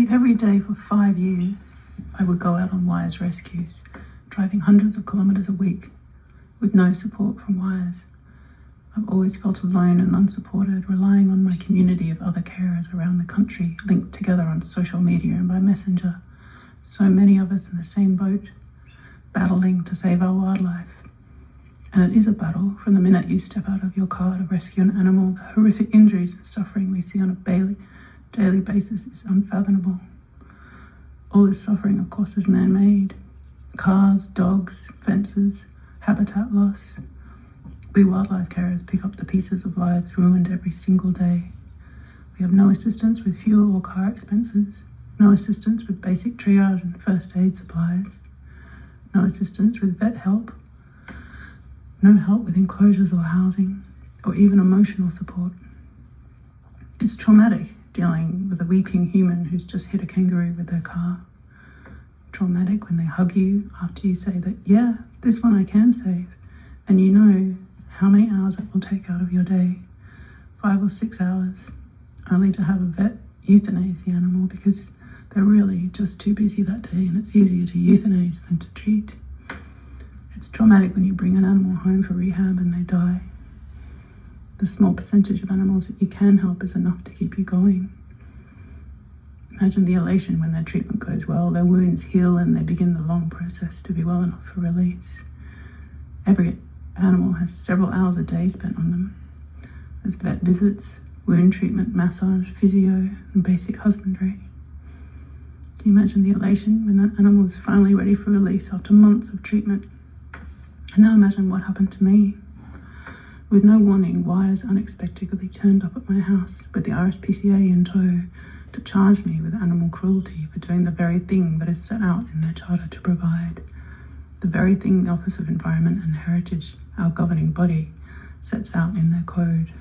Nearly every day for 5 years, I would go out on Wires rescues, driving hundreds of kilometres a week with no support from Wires. I've always felt alone and unsupported, relying on my community of other carers around the country, linked together on social media and by messenger. So many of us in the same boat, battling to save our wildlife. And it is a battle from the minute you step out of your car to rescue an animal. The horrific injuries and suffering we see on a daily basis is unfathomable. All this suffering, of course, is man-made. Cars, dogs, fences, habitat loss. We wildlife carers pick up the pieces of lives ruined every single day. We have no assistance with fuel or car expenses, no assistance with basic triage and first aid supplies, no assistance with vet help, no help with enclosures or housing, or even emotional support. It's traumatic dealing with a weeping human who's just hit a kangaroo with their car. Traumatic when they hug you after you say that, yeah, this one I can save, and you know how many hours it will take out of your day, 5 or 6 hours, only to have a vet euthanize the animal because they're really just too busy that day and it's easier to euthanize than to treat. It's traumatic when you bring an animal home for rehab and they die. The small percentage of animals that you can help is enough to keep you going. Imagine the elation when their treatment goes well, their wounds heal and they begin the long process to be well enough for release. Every animal has several hours a day spent on them. There's vet visits, wound treatment, massage, physio, and basic husbandry. Can you imagine the elation when that animal is finally ready for release after months of treatment? And now imagine what happened to me. With no warning, Wires unexpectedly turned up at my house with the RSPCA in tow to charge me with animal cruelty for doing the very thing that is set out in their charter to provide. The very thing the Office of Environment and Heritage, our governing body, sets out in their code.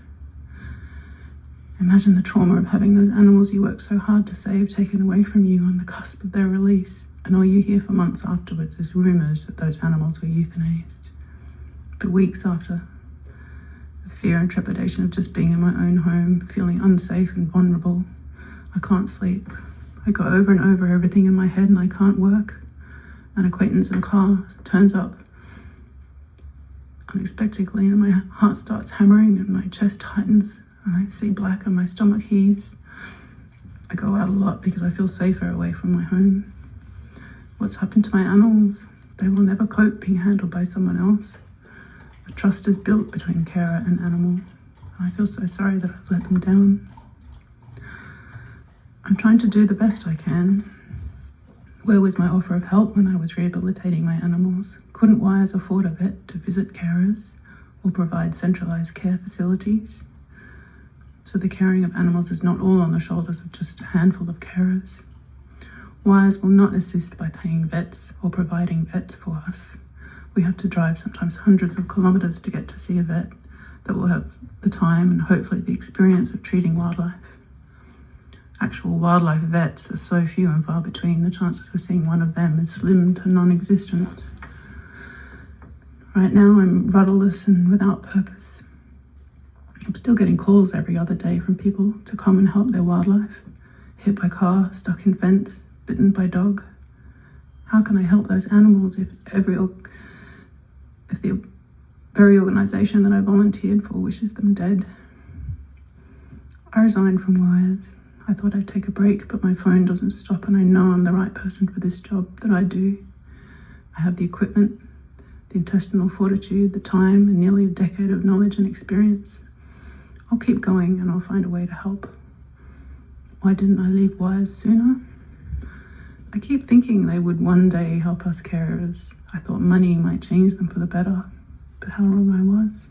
Imagine the trauma of having those animals you work so hard to save taken away from you on the cusp of their release, and all you hear for months afterwards is rumours that those animals were euthanized. For weeks after, the fear and trepidation of just being in my own home, feeling unsafe and vulnerable. I can't sleep. I go over and over everything in my head and I can't work. An acquaintance in a car turns up unexpectedly and my heart starts hammering and my chest tightens and I see black and my stomach heaves. I go out a lot because I feel safer away from my home. What's happened to my animals? They will never cope being handled by someone else. The trust is built between carer and animal, and I feel so sorry that I've let them down. I'm trying to do the best I can. Where was my offer of help when I was rehabilitating my animals? Couldn't Wires afford a vet to visit carers or provide centralised care facilities? So the caring of animals is not all on the shoulders of just a handful of carers. Wires will not assist by paying vets or providing vets for us. We have to drive sometimes hundreds of kilometres to get to see a vet that will have the time and hopefully the experience of treating wildlife. Actual wildlife vets are so few and far between, the chances of seeing one of them is slim to non-existent. Right now I'm rudderless and without purpose. I'm still getting calls every other day from people to come and help their wildlife, hit by car, stuck in fence, bitten by dog. How can I help those animals if the very organisation that I volunteered for wishes them dead? I resigned from Wires. I thought I'd take a break, but my phone doesn't stop and I know I'm the right person for this job that I do. I have the equipment, the intestinal fortitude, the time, and nearly a decade of knowledge and experience. I'll keep going and I'll find a way to help. Why didn't I leave Wires sooner? I keep thinking they would one day help us carers. I thought money might change them for the better, but how wrong I was.